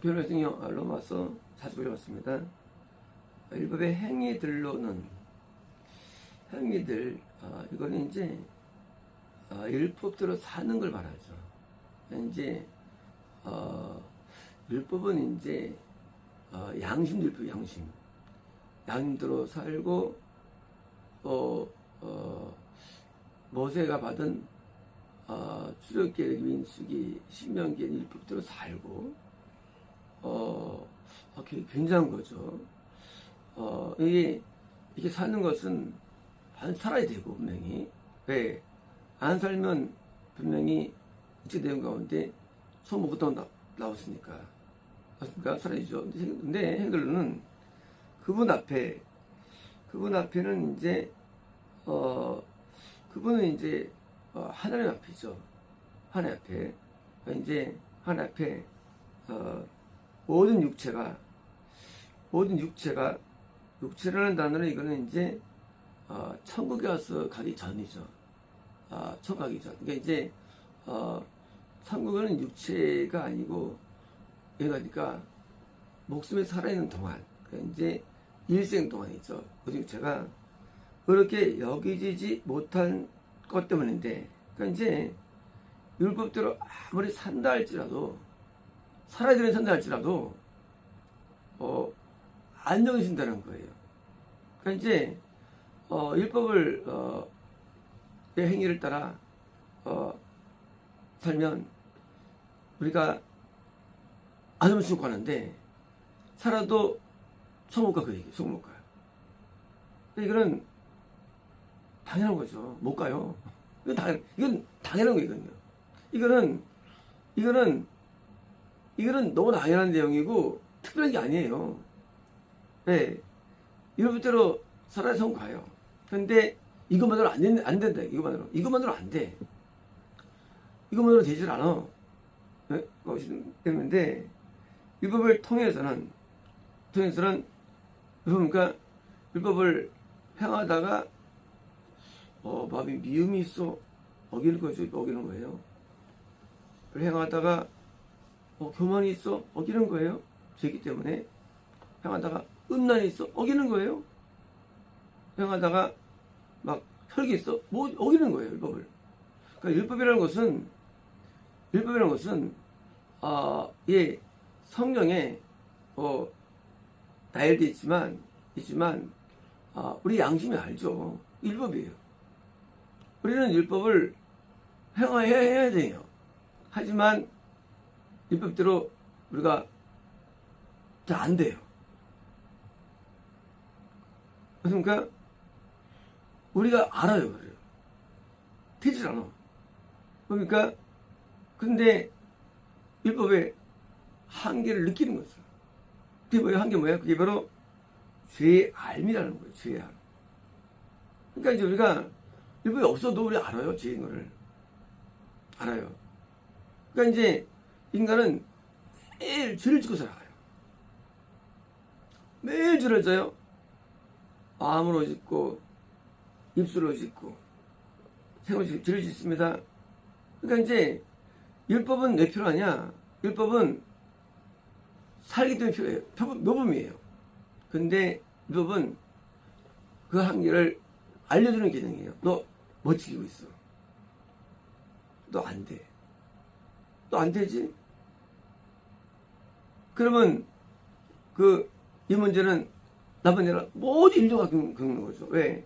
변호생요 로마서 4절 봤습니다. 율법의 행위들로는 행위들 이거는 이제 율법대로 사는 걸 말하죠. 이제 율법은 이제 양심 율법 양심대로 살고 모세가 받은 출애굽기 민수기 신명기 율법대로 살고 굉장한 거죠. 이게 사는 것은 살아야 되고 분명히 왜 안 살면 분명히 이제 내용 가운데 손 먹었다 나왔으니까 맞습니까? 살아야죠. 근데 헤gel은 그분 앞에는 이제 그분은 이제 하나님 앞이죠. 하나님 앞에 이제 하나님 앞에 모든 육체라는 단어는 이거는 이제 천국에 와서 가기 전이죠. 천국 가기 전. 그러니까 이제 천국은 육체가 아니고 그러니까 목숨이 살아있는 동안 그러니까 이제 일생 동안이죠. 그 육체가 그렇게 여기지지 못한 것 때문인데 그러니까 이제 율법대로 아무리 산다 할지라도 살아야 되는 산다 할지라도 안 여기신다는 거예요. 그러니까 이제 율법을 내 행위를 따라 살면 우리가 안 오면 죽고 하는데 살아도 천국 가 그 얘기 천국 못 가요. 이거는 당연한 거죠. 못 가요. 이건 당연한 거거든요. 이거는 너무 당연한 내용이고 특별한 게 아니에요. 네. 율법대로 살아야 천국 가요. 그런데 이것만으로 안 된다. 이것만으로 안 돼. 이것만으로 되질 않아. 네? 때문에 율법을 통해서는 그러니까 율법을 행하다가 마음이 미움이 있어 어기는 거예요. 행하다가 교만이 있어 어기는 거예요. 죄이기 때문에 행하다가 음란이 있어 어기는 거예요. 행하다가 막 혈기 있어 어기는 거예요. 율법을. 그러니까 율법이라는 것은 성경에 나열되어 있지만 우리 양심이 알죠. 율법이에요. 우리는 율법을 행해야 돼요. 하지만 율법대로 우리가 잘 안 돼요. 그러니까 우리가 알아요. 그래요. 되질 않아. 그러니까 근데 율법의 한계를 느끼는 거죠. 그게 뭐예요? 한계 뭐야? 그게 바로 죄의 알미라는 거예요. 죄의 알. 그러니까 이제 우리가 율법이 없어도 우리 알아요. 죄인 거를. 알아요. 그러니까 이제 인간은 매일 죄를 짓고 살아가요. 매일 죄를 져요. 마음으로 짓고 입술로 짓고 생각으로 죄를 짓습니다. 그러니까 이제 율법은 왜 필요하냐? 율법은 살기 때문에 필요해요. 묘범이에요. 근데 율법은 그 한계를 알려주는 기능이에요. 너 뭐 지키고 있어? 너 안 돼. 너 안 되지? 그러면 이 문제는 나쁜 일은 모든 인류가 겪는 거죠. 왜?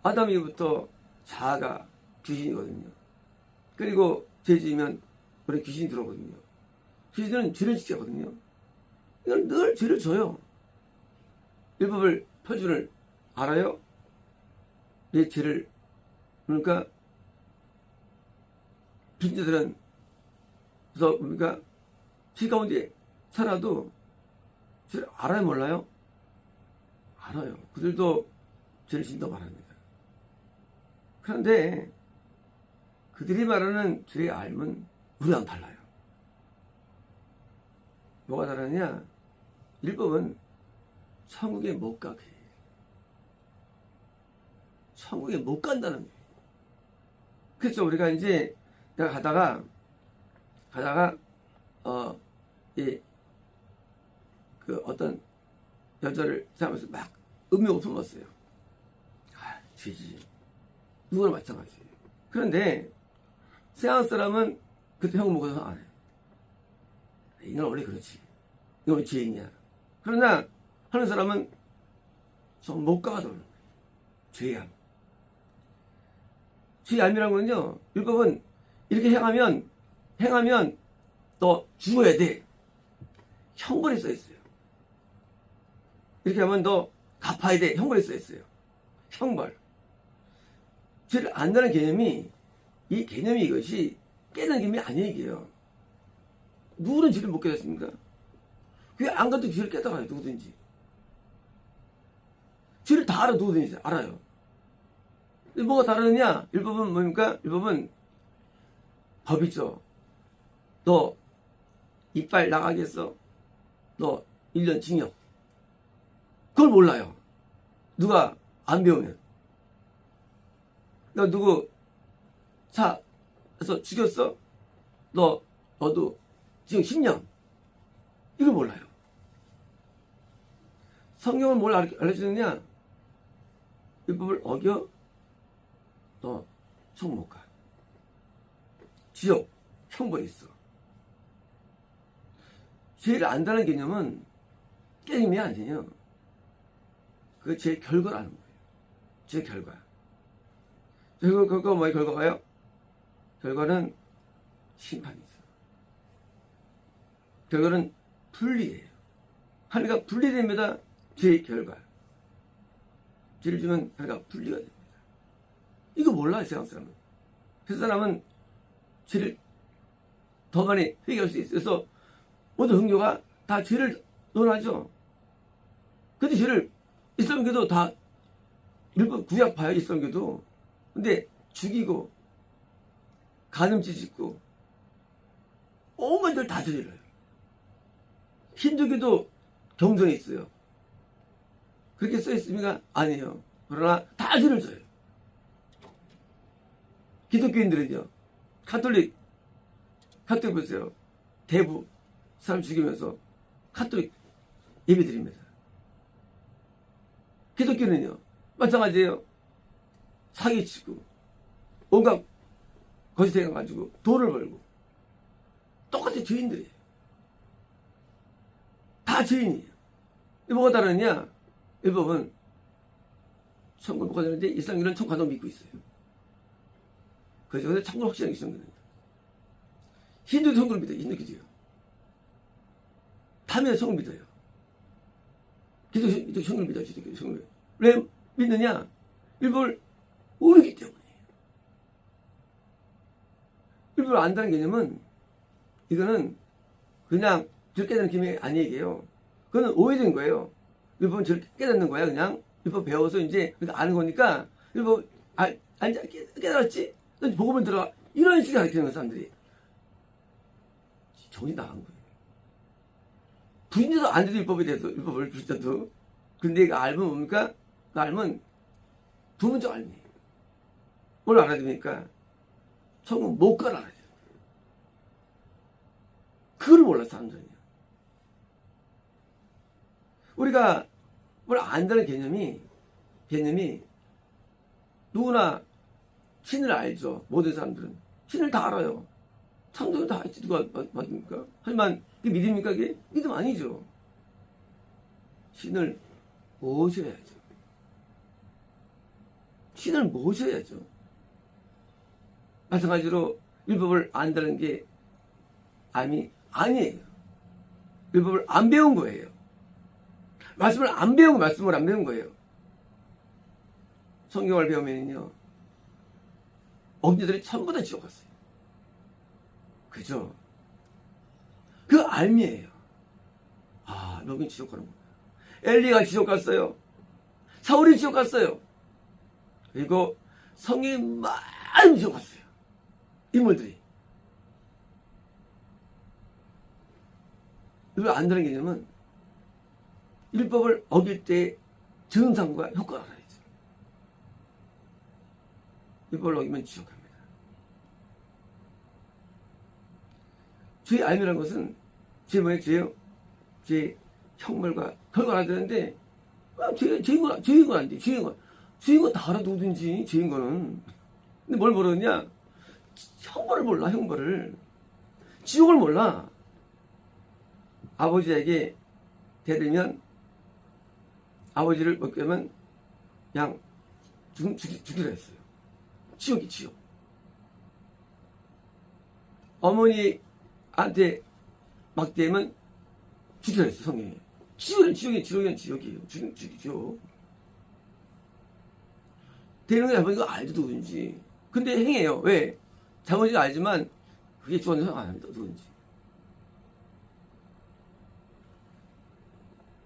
아담 이후부터 자아가 귀신이거든요. 그리고 죄 지으면 우리 귀신이 들어오거든요. 귀신들은 죄를 짓게 하거든요. 이건 늘 죄를 져요. 율법을 표준을 알아요? 내 죄를. 그러니까 빈자들은 그래서 우리가 죄 가운데 살아도 죄를 알아요? 몰라요? 알아요. 그들도 죄를 짓는다고 말합니다. 그런데 그들이 말하는 죄의 알은 우리랑 달라요. 뭐가 다르냐? 율법은 천국에 못 가게. 천국에 못 간다는 거예요. 그렇죠. 우리가 이제 내가 가다가 그 어떤 여자를 생각하면서 막 음욕을 품었어요. 아, 죄지. 누구나 마찬가지예요. 그런데 세상 사람은 그때 형을 먹어서 안 해. 이건 원래 그렇지. 이건 죄인이야. 그러나 하는 사람은 좀 못 가가도록 죄암. 죄암이라는 건요, 율법은 이렇게 행하면 너 죽어야 돼. 형벌이 써 있어요. 이렇게 하면 너 갚아야 돼. 형벌이 써 있어요. 형벌. 죄를 안다는 개념이, 이 개념이 이것이 깨닫는 개념이 아니에요. 누구는 죄를 못 깨닫습니까? 그게 안 가도 죄를 깨달아요. 누구든지. 죄를 다 알아. 누구든지 알아요. 근데 뭐가 다르느냐? 율법은 뭡니까? 율법은 법이죠. 너 이빨 나가겠어? 너 1년 징역. 그걸 몰라요. 누가 안 배우면. 너 누구 차에서 죽였어? 너도 지금 10년. 이걸 몰라요. 성경은 뭘 알려주느냐? 율법을 어겨? 너 총 못 가. 지옥, 형벌이 있어. 죄를 안다는 개념은 게임이 아니에요. 그 제 결과를 아는 거예요. 제 결과. 결과 뭐예요? 결과가요? 결과는 심판이죠. 결과는 분리예요. 하나님과 분리됩니다. 죄의 결과. 죄를 지면 하나님과 분리가 됩니다. 이거 몰라요, 세상 사람은. 그 사람은 죄를 더 많이 회개할 수 있어요. 그래서 모든 종교가 다 죄를 논하죠. 근데 죄를 이슬람교도 다 율법 구약 봐요, 이슬람교도. 근데 죽이고 간음죄 짓고 온갖 죄를 다 저질러요. 힌두교도 경전이 있어요. 그렇게 써 있습니까? 아니에요. 그러나 다 죄를 져요. 기독교인들은요, 카톨릭 보세요. 대부 사람 죽이면서 카톨릭 예배 드립니다. 기독교는요, 마찬가지예요. 사기치고 온갖 거짓 행해가지고 돈을 벌고 똑같이 죄인들이에요. 다 죄인이에요. 뭐가 다르냐? 율법은 천국을 못 가는데 이슬람교는 천국 간다고 믿고 있어요. 그래서 천국을 확실하게 믿거든요. 힌두도 천국을 믿어요. 힌두교도요. 다음에 천국을 믿어요. 기독교 천국을 믿어요. 기독교 천국을. 왜 믿느냐? 율법을 모르기 때문이에요. 율법을 안다는 개념은 이거는 그냥 줄 깨닫는 개념이 아니에요. 그거는 오해된 거예요. 율법은 줄 깨닫는 거야. 그냥 율법 배워서 이제 아는 거니까 율법 깨달았지? 너 복음을 들어가. 이런 식으로 가르치는 거예요, 사람들이. 정이 나간 거예요. 부인자도 안 돼도 율법에 대해서, 율법을 부인자도. 근데 그 알면 뭡니까? 그 알면 부분적 알미예요. 뭘 알아야 됩니까? 천국 못 가라 알아야 돼요. 그걸 몰라, 사람들은요. 우리가 뭘 안다는 개념이 누구나 신을 알죠. 모든 사람들은. 신을 다 알아요. 창조는 다 알지. 누가 맞습니까? 하지만 그게 믿음입니까? 그게? 믿음 아니죠. 신을 모셔야죠. 신을 모셔야죠. 마찬가지로 율법을 안다는 게 아니에요. 율법을 안 배운 거예요. 말씀을 안 배운 거예요. 성경을 배우면요, 어린이들이 전부 다 지옥 갔어요. 그죠? 그 알미예요. 아, 여긴 지옥 가는구나. 엘리가 지옥 갔어요. 사울이 지옥 갔어요. 그리고 성인 많이 지옥 갔어요. 인물들이. 이걸 안다는 개념은 율법을 어길 때 증상과 효과를 알아야죠. 율법을 어기면 지옥 갑니다. 죄의 알미라는 것은 죄 뭐예요? 죄요? 죄 형벌과 결과를 알아야 되는데 죄인 건 안 돼. 죄인 건 다 알아두든지 죄인 거는. 근데 뭘 모르느냐? 형벌을 몰라. 형벌을. 지옥을 몰라. 아버지에게 대들면 아버지를 먹게 하면 그냥 죽이라 했어요. 지옥이 지옥. 어머니한테 막대면 죽이라 했어. 성경에. 지옥이에요. 지옥. 대는 게 잘못인 거 알죠, 누군지. 근데 행해요. 왜? 잘못인 거 알지만 그게 죽었는 생각 안 합니다. 누군지.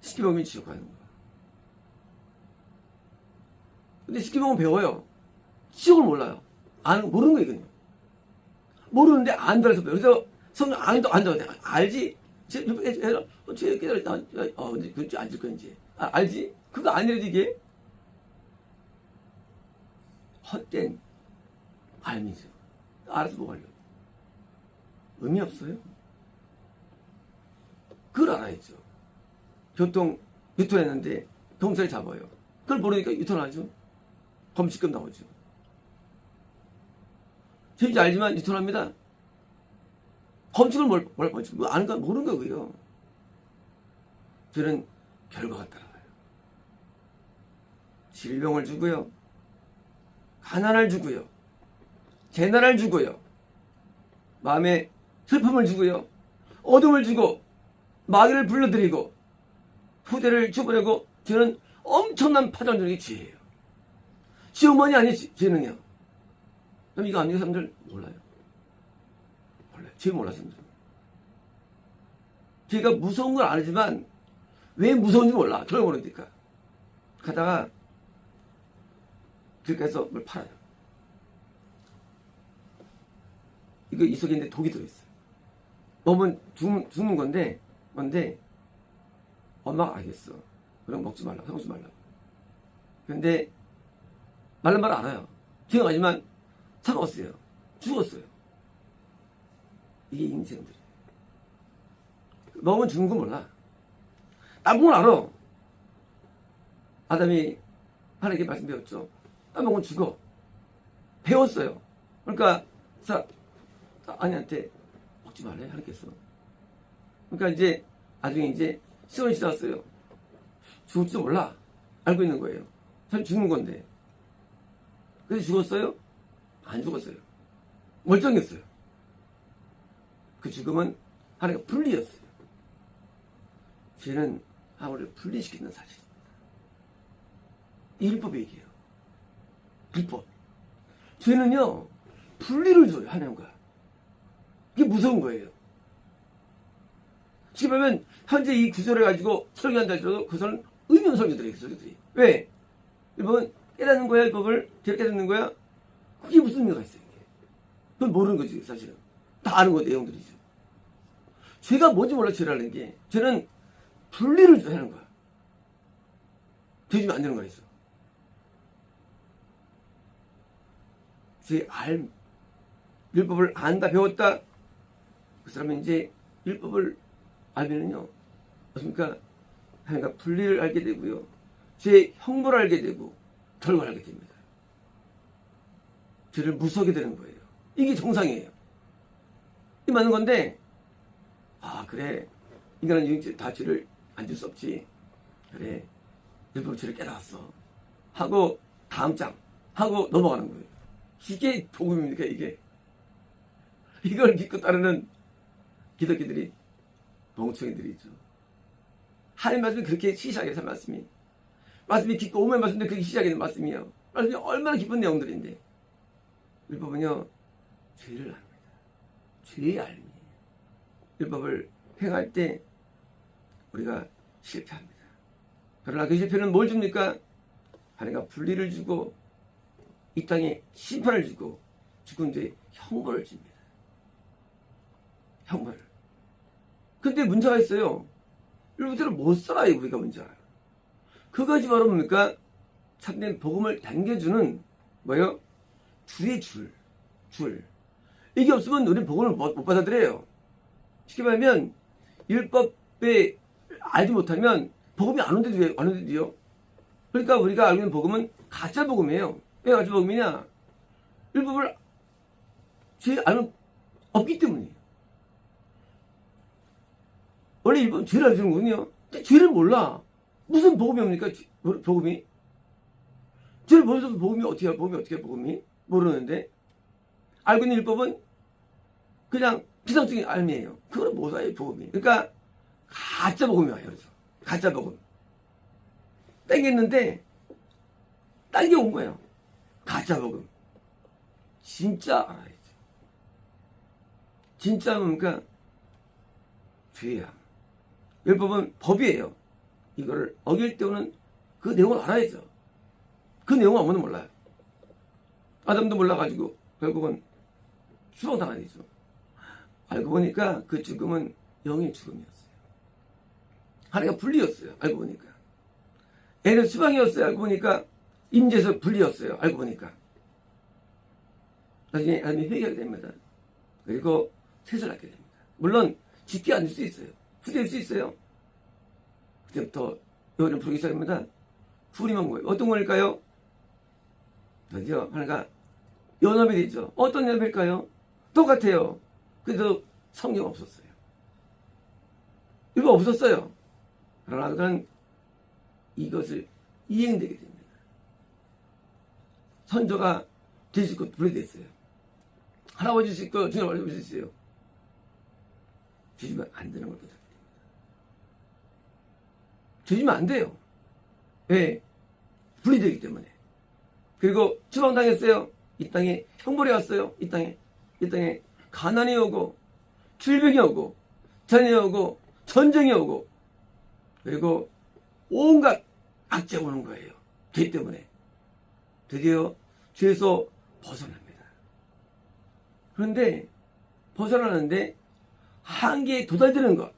시키 먹으면 지옥 가는 거야. 근데 시키 먹으면 배워요. 지옥을 몰라요. 모르는 거거든요. 모르는데 안다해서 배워. 그래서 성경 안다고 알지? 쟤 깨달았다. 그건 앉을 건지. 알지? 그거 아니라도 이게 헛된 알미죠. 알아서 뭐 하려고. 의미 없어요. 그걸 알아야죠. 유턴했는데 경찰이 잡아요. 그걸 모르니까 유턴하죠. 범칙금 나오죠. 죄인지 알지만 유턴합니다. 범칙을 뭘 범칙? 뭐 아는 거 모르는 거고요. 저는 결과가 따라와요. 질병을 주고요. 가난을 주고요. 재난을 주고요. 마음에 슬픔을 주고요. 어둠을 주고 마귀를 불러들이고 후대를 죽어내고 저는 엄청난 파장을 주는 게 죄예요. 지옥만이 아니지 죄는요. 그럼 이거 아는 사람들 몰라요. 죄 몰라서 죄가 무서운 걸 알지만 왜 무서운지 몰라. 그걸 모르니까. 가다가 길가에서 뭘 팔아요. 이거 이 속에 있는데 독이 들어있어요. 먹으면 죽는 건데 엄마가 알겠어. 그럼 먹지 말라고, 사먹지 말라고. 근데 말은 말 알아요. 기억하지만 사먹었어요. 죽었어요. 이게 인생들이에요. 먹으면 죽는 거 몰라. 딴 건 알아. 아담이 하나님께 말씀 배웠죠. 딴 먹으면 죽어. 배웠어요. 그러니까 아니한테 먹지 말래 하나님께서. 그러니까 이제 나중에 이제 시간이 지났어요. 죽을지도 몰라. 알고 있는 거예요. 사실 죽는 건데. 그래서 죽었어요? 안 죽었어요. 멀쩡했어요. 그 죽음은 하나가 분리였어요. 죄는 하나를 분리시키는 사실입니다. 율법 얘기예요. 불법. 죄는요 분리를 줘요. 하나님과. 그게 무서운 거예요. 지금 보면 현재 이 구절을 가지고 설교한다 하더라도 그것은 의미 없는 설교들이에요. 그 설교들이. 왜? 율법은 깨닫는 거야. 율법을 죄를 깨닫는 거야. 그게 무슨 의미가 있어요. 이게. 그건 모르는 거지 사실은. 다 아는 거 내용들이죠. 죄가 뭔지 몰라 죄라는 게. 죄는 분리를 줘야 하는 거야. 죄지면 안 되는 거라 있어. 율법을 안다 배웠다. 그 사람은 이제 율법을 알면은요 어떻습니까? 하나님과 분리를 알게 되고요. 죄의 형벌을 알게 되고 결과를 알게 됩니다. 죄를 무서워하게 되는 거예요. 이게 정상이에요. 이 맞는 건데 그래 인간은 다 죄를 안 줄 수 없지. 그래 율법 죄를 깨달았어 하고 다음 장 하고 넘어가는 거예요. 이게 복음입니까? 이걸 믿고 따르는 기독교들이 멍청이들이죠. 하나님 말씀이 그렇게 시시하게 산 말씀이 깊고 오면 말씀인데 그게 시시하게 된 말씀이에요. 말씀이 얼마나 깊은 내용들인데 율법은요 죄를 압니다. 죄의 알미. 율법을 행할 때 우리가 실패합니다. 그러나 그 실패는 뭘 줍니까? 하나님과 분리를 주고 이 땅에 심판을 주고 죽은 자의 형벌을 줍니다. 형벌. 근데 문제가 있어요. 율법대로 못 살아요. 우리가 문제가. 그것이 바로 뭡니까? 참된 복음을 당겨주는 뭐예요? 주의 줄. 이게 없으면 우리는 복음을 못 받아들여요. 쉽게 말하면 율법에 알지 못하면 복음이 안 온대도요. 그러니까 우리가 알고 있는 복음은 가짜 복음이에요. 왜 가짜 복음이냐? 율법을 죄 알면 없기 때문이에요. 원래 율법은 죄를 알려주는 거거든요. 근데 죄를 몰라. 무슨 복음이 옵니까? 복음이? 죄를 모르면서 복음이 어떻게 해, 복음이? 모르는데. 알고 있는 율법은 그냥 피상적인 알미예요. 그거는 뭐예요, 복음이? 그러니까 가짜 복음이 와요. 그래서 가짜 복음. 땡겼는데 땡겨온 거예요. 가짜 복음. 진짜 알아야지. 진짜 뭡니까? 죄야. 율법은 법이에요. 이거를 어길 때는 그 내용을 알아야죠. 그 내용을 아무도 몰라요. 아담도 몰라가지고 결국은 추방당하죠. 알고 보니까 그 죽음은 영의 죽음이었어요. 하나가 분리였어요. 알고 보니까. 애는 추방이었어요. 알고 보니까 임재에서 분리였어요. 알고 보니까. 나중에 아담이 회개하게 됩니다. 그리고 셋을 낳게 됩니다. 물론 쉽게 안 될 수 있어요. 후대일 수 있어요. 그때부터 여호와를 부르기 시작합니다. 후리만 거예요. 어떤 거일까요? 드디어 하나가 연합이 되죠. 어떤 연합일까요? 똑같아요. 그래도 성경 없었어요. 율법 없었어요. 그러나 그는 이것을 이행되게 됩니다. 선조가 뒤집고 분리됐어요. 할아버지 수 있고 주님 할아버지 수 있어요. 뒤집으면 안 되는 걸 깨닫게 됩니다. 뒤집으면 안 돼요. 왜? 분리되기 때문에. 그리고 추방당했어요. 이 땅에 형벌이 왔어요. 이 땅에 가난이 오고 질병이 오고 전이 오고 전쟁이 오고 그리고 온갖 악재가 오는 거예요. 죄 때문에. 드디어 죄에서 벗어납니다. 그런데 벗어나는데 한계에 도달되는 것.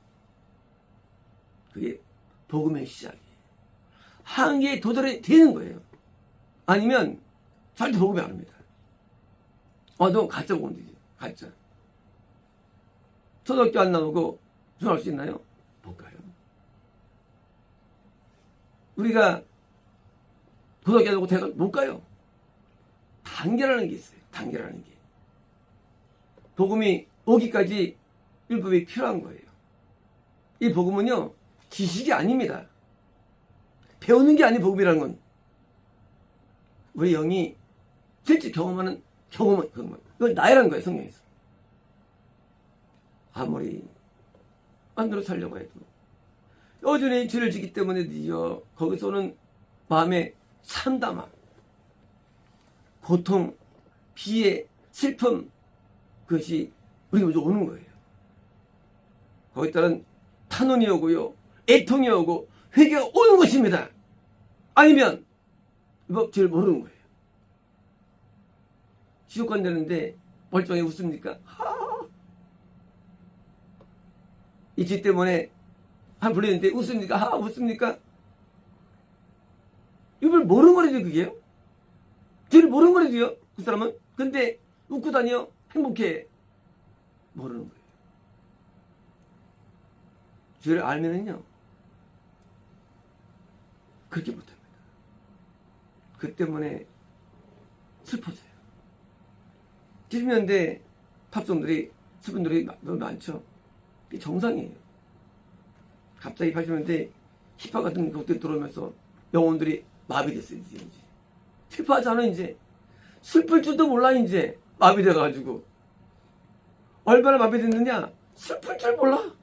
그게 복음의 시작이에요. 한계에 도달이 되는 거예요. 아니면 절대 복음이 안 옵니다. 너 가짜 복음이지. 가짜. 초등학교 안 나오고 준할 수 있나요? 못 가요. 우리가 고등학교 안 나오고 대학 못 가요. 단계라는 게 있어요. 단계라는 게. 복음이 오기까지 율법이 필요한 거예요. 이 복음은요, 지식이 아닙니다. 배우는 게 아닌 복음이라는 건 우리 영이 실제 경험하는 경험은 이건 나이라는 거예요. 성경에서. 아무리 만들어 살려고 해도 여전히 죄를 지기 때문에 거기서 오는 마음의 참담함, 고통, 비애, 슬픔, 그것이 우리가 먼저 오는 거예요. 거기에 따른 탄원이 오고요, 애통이 오고 회개가 오는 것입니다. 아니면 죄를 모르는 거예요. 지옥 간다는데 멀쩡히 웃습니까? 이 죄 때문에 한 불렸는데 웃습니까? 웃습니까? 이걸 모르는 거라도 그게요? 죄를 모르는 거라도요? 그 사람은? 근데 웃고 다녀? 행복해? 모르는 거예요. 죄를 알면은요, 그렇게 못합니다. 그 때문에 슬퍼져요. 70년대 팝송들이 슬픈 노래가 너무 많죠. 그게 정상이에요. 갑자기 80년대 힙합 같은 것들이 들어오면서 영혼들이 마비됐어요. 이제 슬퍼하잖아. 이제 슬플 줄도 몰라. 이제 마비돼가지고 얼마나 마비됐느냐, 슬플 줄 몰라.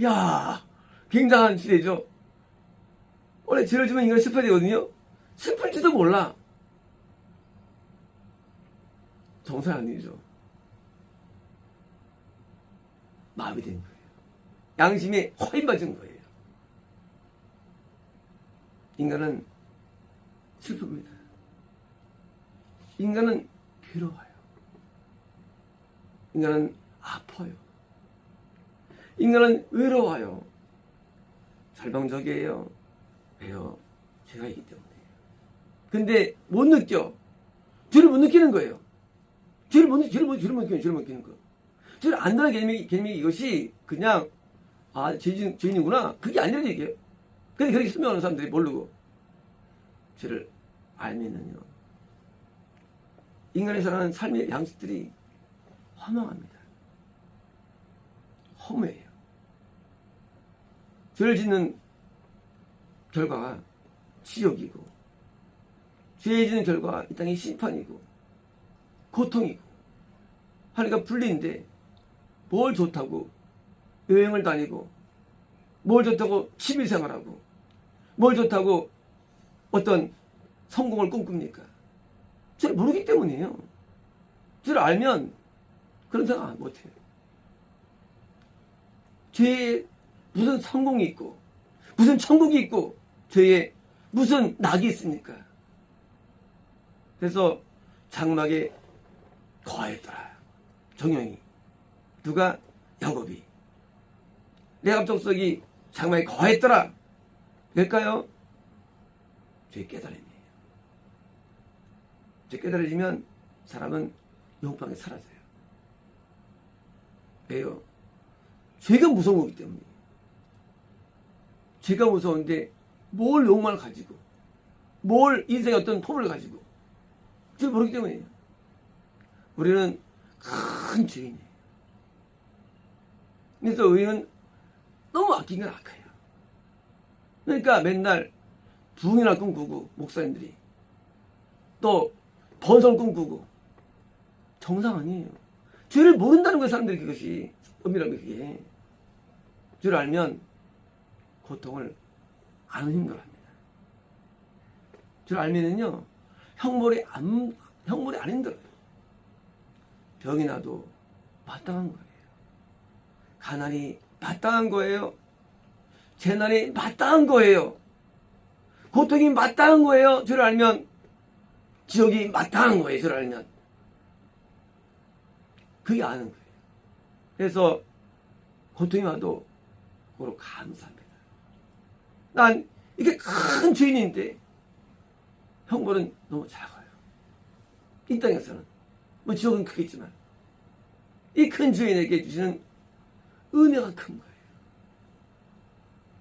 야, 굉장한 시대죠. 원래 죄를 지면 인간이 슬퍼야 되거든요. 슬플 줄도 몰라. 정상 아니죠. 마비된 거예요. 양심에 허임맞은 거예요. 인간은 슬픕니다. 인간은 괴로워요. 인간은 아파요. 인간은 외로워요. 절망적이에요. 왜요? 죄가 있기 때문에요. 근데 못 느껴. 죄를 못 느끼는 거예요. 죄를 못 느끼는 거. 죄를 안다는 개념이 이것이 그냥 아, 죄인이구나. 그게 아니란 얘기예요. 근데 그렇게 설명하는 사람들이 모르고 죄를 알면은요, 인간이 살아가는 삶의 양식들이 허망합니다. 허무해요. 죄를 짓는 결과가 지옥이고, 죄 짓는 결과가 이 땅의 심판이고 고통이고 하니까 불리는데, 뭘 좋다고 여행을 다니고, 뭘 좋다고 취미생활하고, 뭘 좋다고 어떤 성공을 꿈꿉니까? 잘 모르기 때문이에요. 잘 알면 그런 생각 못해요. 죄에 무슨 성공이 있고 무슨 천국이 있고 죄에 무슨 낙이 있습니까? 그래서 장막에 거하였더라. 정령이. 누가? 야곱이. 레합 족속이 장막에 거하였더라. 될까요? 죄 깨달음이에요. 죄 깨달아지면 사람은 영광에 사라져요. 왜요? 죄가 무서운 거기 때문에. 죄가 무서운데 뭘 욕망을 가지고, 뭘 인생의 어떤 폼을 가지고, 그걸 모르기 때문이에요. 우리는 큰 죄인이에요. 그래서 우리는 너무 아낀 건 악해요. 그러니까 맨날 부흥이나 꿈꾸고, 목사님들이 또 번성 꿈꾸고, 정상 아니에요. 죄를 모른다는 거예요, 사람들이. 그것이 은밀한 게 그게. 죄를 알면 고통을 안 힘들어합니다. 죄를 알면은요, 형벌이 안 힘들어요. 병이 나도 마땅한 거예요. 가난이 마땅한 거예요. 재난이 마땅한 거예요. 고통이 마땅한 거예요. 죄를 알면. 지옥이 마땅한 거예요. 죄를 알면. 그게 아는 거예요. 그래서 고통이 와도 그걸 감사합니다. 난 이게 큰 죄인인데 형벌은 너무 작아요. 이 땅에서는. 뭐 지옥은 크겠지만 이 큰 죄인에게 주시는 은혜가 큰 거예요.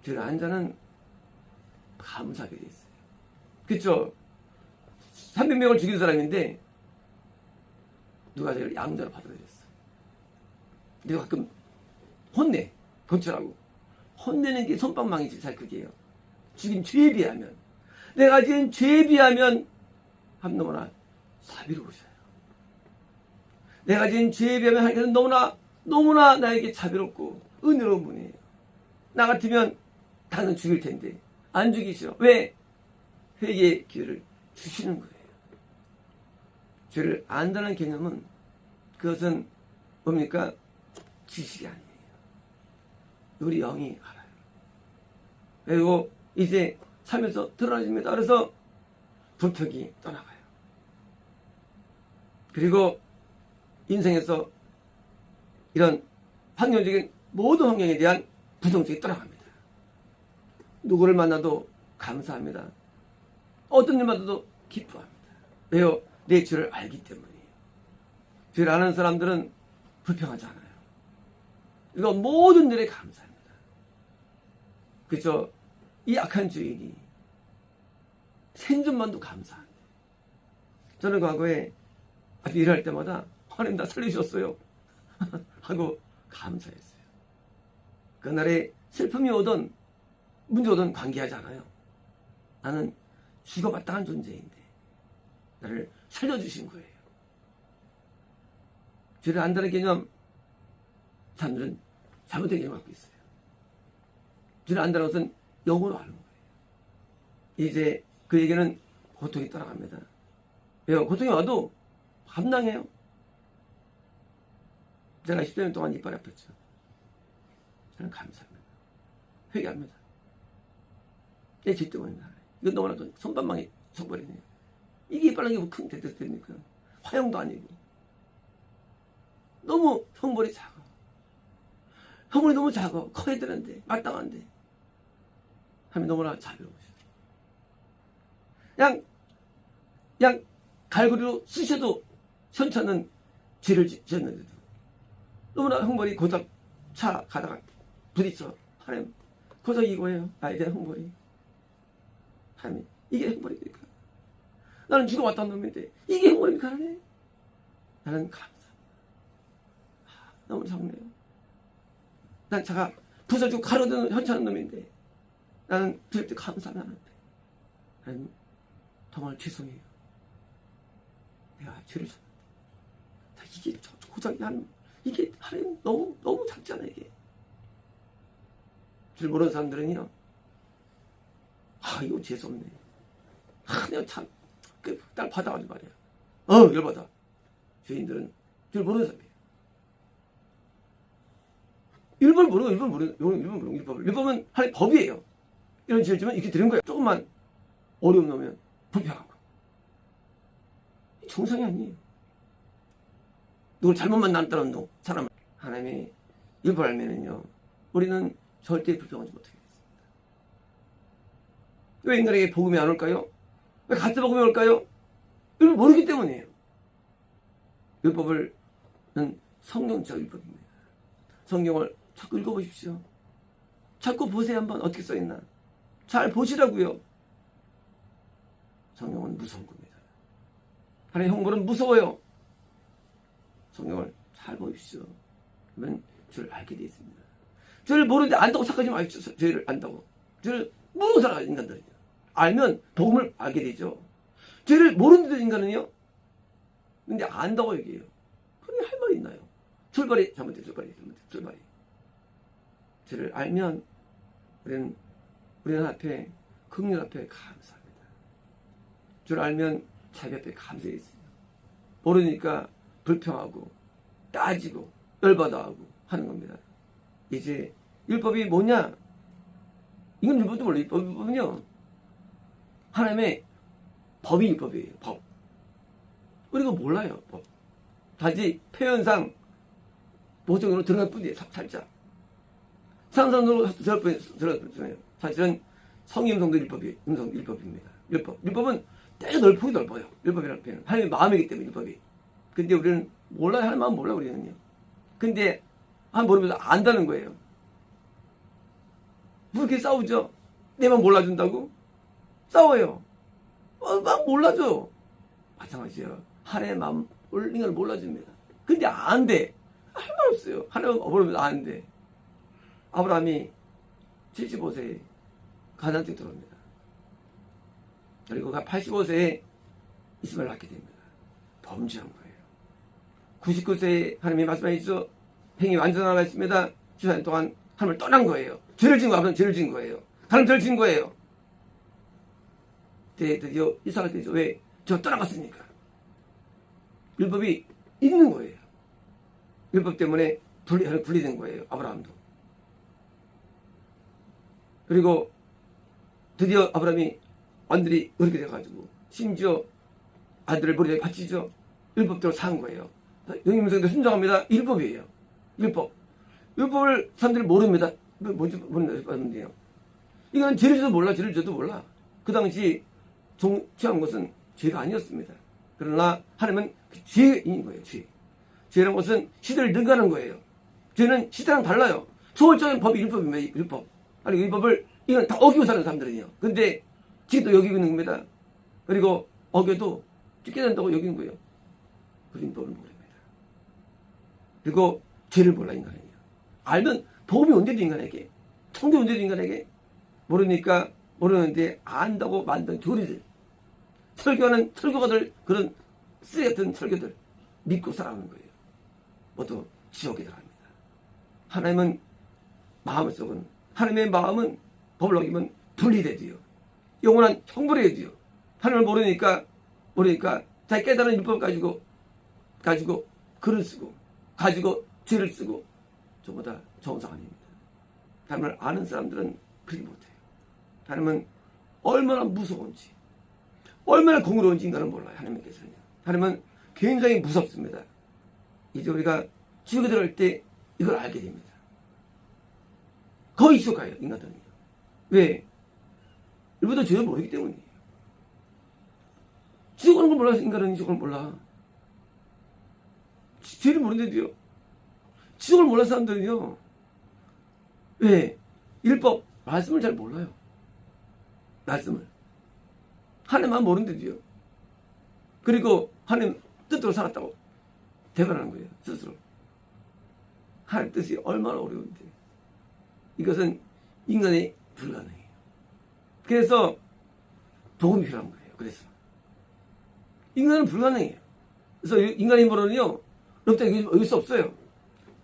죄를 안 자는 감사하게 돼 있어요. 그렇죠? 300명을 죽인 사람인데 누가 저를 양자로 받아들였어. 내가 가끔 혼내. 건철하고. 혼내는 게 손방망이지 잘 그게요. 죽인 죄에 비하면. 내가 지은 죄에 비하면 한 너무나 자비로우셔요. 내가 지은 죄에 비하면 하나님께서 너무나 나에게 자비롭고 은혜로운 분이에요. 나 같으면 당연 죽일 텐데 안 죽이셔. 왜? 회개의 기회를 주시는 거예요. 죄를 안다는 개념은 그것은 뭡니까? 지식이 아니에요. 우리 영이 알아요. 그리고 이제 살면서 드러나집니다. 그래서 불평이 떠나가요. 그리고 인생에서 이런 환경적인 모든 환경에 대한 부정적이 떠나갑니다. 누구를 만나도 감사합니다. 어떤 일 만나도 기뻐합니다. 왜요? 내 죄를 알기 때문이에요. 죄를 아는 사람들은 불평하지 않아요. 이거 모든 일에 감사합니다. 그죠? 이 악한 죄인이 생존만도 감사한데, 저는 과거에 아주 일할 때마다 하나님 나 살려주셨어요 하고 감사했어요. 그날에 슬픔이 오든 문제 오든 관계하지 않아요. 나는 죽어마땅한 존재인데 나를 살려주신 거예요. 죄를 안다는 개념, 사람들은 잘못된 개념을 갖고 있어요. 죄를 안다는 것은 영으로 아는 거예요. 이제 그에게는 고통이 떠나갑니다. 왜요? 고통이 와도 감당해요. 제가 10년 동안 이빨이 아팠죠. 저는 감사합니다. 회개합니다. 내 죄 때문이다. 이건 너무나 손방망이 속버리네요. 이게 이빨 난게 뭐 큰 대대입니까? 화형도 아니고. 너무 형벌이 작아. 형벌이 너무 작아. 커야 되는데, 마땅한데. 하면 너무나 자비로우셔. 그냥 갈고리로 쑤셔도 현찮은 죄를 지었는데도 너무나 형벌이 고작 차 가다가 부딪혀. 하나님, 그저 이거예요. 나에 대한 형벌이. 하나님, 이게 형벌입니까? 나는 죽어왔던 놈인데 이게 형벌입니까? 하나님? 나는 감사합니다. 너무 적네요. 난 차가 부서지고 가로등 현찮은 놈인데 나는 들을 때 감사하는데 나는 정말 죄송해요. 내가 죄를 졌는데 이게 고작이 이게 하나님 너무 작잖아. 이게 줄 모르는 사람들은요, 이거 재수없네. 내가 참 딸 받아가지고 말이야. 열받아. 죄인들은 줄 모르는 사람이에요. 일본 모르는 일법은 하나님 법이에요. 이런 죄를 지면 이렇게 되는 거예요. 조금만 어려움 나오면 불평하고. 정상이 아니에요. 누굴 잘못 만났다는 놈, 사람을. 하나님이 율법을 알면은요, 우리는 절대 불평하지 못하게 됐습니다. 왜 인간에게 복음이 안 올까요? 왜 가짜 복음이 올까요? 율법을 모르기 때문이에요. 율법은 성령적 율법입니다. 성경을 자꾸 읽어보십시오. 자꾸 보세요. 한번 어떻게 써있나. 잘 보시라고요. 성경은 무서운 겁니다. 하나님의 형벌은 무서워요. 성경을 잘 보십시오. 그러면 죄를 알게 되어 있습니다. 죄를 모르는데 안다고 착하지 마십시오. 죄를 안다고. 죄를 모르는 사람 인간들이요. 알면 복음을 알게 되죠. 죄를 모르는 인간은요, 근데 안다고 얘기해요. 그게 할 말이 있나요? 출발이 잘못돼. 출발이. 죄를 알면 우리는 앞에 긍휼 앞에 감사합니다. 죄를 알면 자비 앞에 감사해 있어요. 모르니까 불평하고 따지고 열받아하고 하는 겁니다. 이제 율법이 뭐냐? 이건 율법도 몰라요. 율법은요, 하나님의 법이 율법이에요. 법. 우리가 몰라요. 법. 단지 표현상 모종으로 드러날 뿐이에요. 살짝. 상상으로 드러날 뿐이에요. 사실은 성임성도 율법입니다. 율법은 되게 폭이 넓어요. 율법이라는 표현은 하나님의 마음이기 때문에 율법이. 근데 우리는 몰라요. 하나님 마음 몰라 우리는요. 근데 모르면서 안다는 거예요. 뭐 이렇게 싸우죠? 내 마음 몰라준다고? 싸워요. 막 몰라줘. 마찬가지예요. 하나님의 마음 올린 걸 몰라줍니다. 근데 안 돼. 할 말 없어요. 하나님 모르면서 안 돼. 아브라함이 75세에 가나안 땅에 들어옵니다. 그리고 85세에 이스마엘을 낳게 됩니다. 범죄한 거예요. 99세에 하나님이 말씀하시죠. 행위 완전하라 했습니다. 14년 동안 하나님을 떠난 거예요. 죄를 진 거예요. 죄를 진 거예요. 하나님 죄를 진 거예요. 드디어 이삭을 되죠. 왜? 저 떠나갔으니까. 율법이 있는 거예요. 율법 때문에 분리된 거예요. 아브라함도. 그리고 드디어 아브라함이 완전히 어렵게 돼가지고 심지어 아들을 머리에 바치죠. 율법대로 산 거예요. 영임성도 순종합니다. 율법이에요. 율법을 사람들이 모릅니다. 뭔지 모르는데요. 이건 죄를 져도 몰라. 죄를 져도 몰라. 그 당시 취한 것은 죄가 아니었습니다. 그러나 하나님은 죄인 거예요. 죄라는 것은 시대를 능가하는 거예요. 죄는 시대랑 달라요. 초월적인 법이 율법입니다. 율법. 아니 율법을 이건 다 어기고 사는 사람들이에요. 근데 지금도 여기고 있는 겁니다. 그리고 어겨도 깨닫는다고 여기는 거예요. 그 율법을 모릅니다. 그리고 죄를 몰라 인간에게. 알면 복음이 온대도 인간에게. 청교 온대도 인간에게. 모르니까 모르는데 안다고 만든 교리들. 설교하는 설교가들 그런 쓰레기 같은 설교들 믿고 살아가는 거예요. 모두 지옥에 들어갑니다. 하나님은 마음을 썩은 하나님의 마음은 법을 어기면 분리되지요. 영원한 형벌이 되지요. 하나님을 모르니까 자기 깨달은 율법을 가지고 글을 쓰고 가지고 죄를 쓰고 전부 다 정상 아닙니다. 하나님을 아는 사람들은 그렇게 못해요. 하나님은 얼마나 무서운지 얼마나 공의로운지 인간은 몰라요. 하나님께서는. 하나님은 굉장히 무섭습니다. 이제 우리가 지옥에 들어갈 때 이걸 알게 됩니다. 거의 지옥 가요. 인간들은요. 왜? 일부러 죄를 모르기 때문이에요. 지옥 가는 걸 몰라서 인간은 지옥을 몰라. 죄를 모르는데도요. 지옥을 몰라서 사람들은요. 왜? 율법, 말씀을 잘 몰라요. 말씀을. 하나님만 모르는데도요. 그리고 하나님 뜻대로 살았다고 대변하는 거예요. 스스로. 하나님 뜻이 얼마나 어려운데. 이것은 인간이 불가능해요. 그래서 복음이 필요한 거예요. 그래서 인간은 불가능해요. 그래서 인간의 힘으로는요, 여길 수 없어요.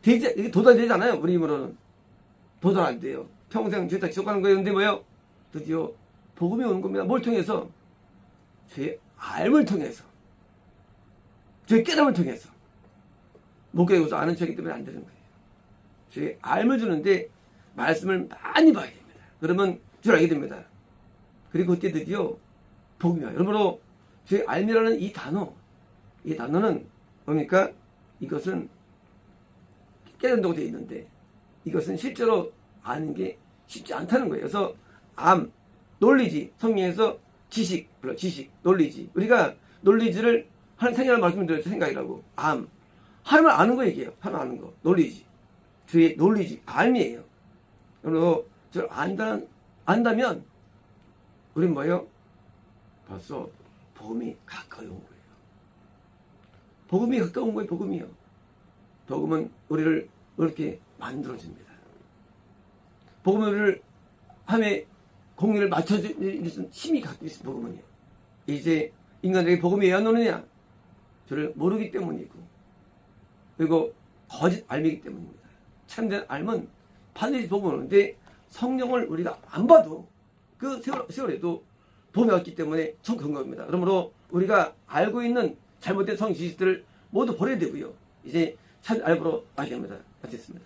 이게 도달되지 않아요. 우리 힘으로는 도달 안 돼요. 평생 죄다 지속하는 거예요. 근데 뭐예요? 드디어 복음이 오는 겁니다. 뭘 통해서? 죄의 알을 통해서, 죄의 깨달음을 통해서. 목회에서 아는 죄이기 때문에 안 되는 거예요. 죄의 알을 주는데 말씀을 많이 봐야 됩니다. 그러면 줄 알게 됩니다. 그리고 그때 드디어 복음이 와요. 여러분으로 죄의 알미라는 이 단어는 뭡니까? 이것은 깨닫는다고 되어 있는데 이것은 실제로 아는 게 쉽지 않다는 거예요. 그래서 논리지, 성경에서 지식, 논리지. 우리가 논리지를 하는 생각을 말씀드렸죠. 생각이라고. 하나님을 아는 거 얘기해요. 하나님 아는 거. 논리지. 주의 논리지. 알미예요. 그리고 저를 안다면 우린 뭐예요? 벌써 복음이 가까이 온 거예요. 복음이 가까운 거예요. 복음이요. 복음은 우리를 이렇게 만들어줍니다. 복음은 우리를 함에 공의를 맞춰주는 힘이 갖고 있어요. 복음은요. 이제 인간들에게 복음이 왜 안 오느냐? 저를 모르기 때문이고, 그리고 거짓 알미기 때문입니다. 참된 알면 반드시 복음이 오는데 성경을 우리가 안 봐도 그 세월에도 복음이 왔기 때문에 참 그런 겁니다. 그러므로 우리가 알고 있는 잘못된 성경 지식들을 모두 버려야 되고요. 이제 참 알고로 와야 됩니다. 마쳤습니다.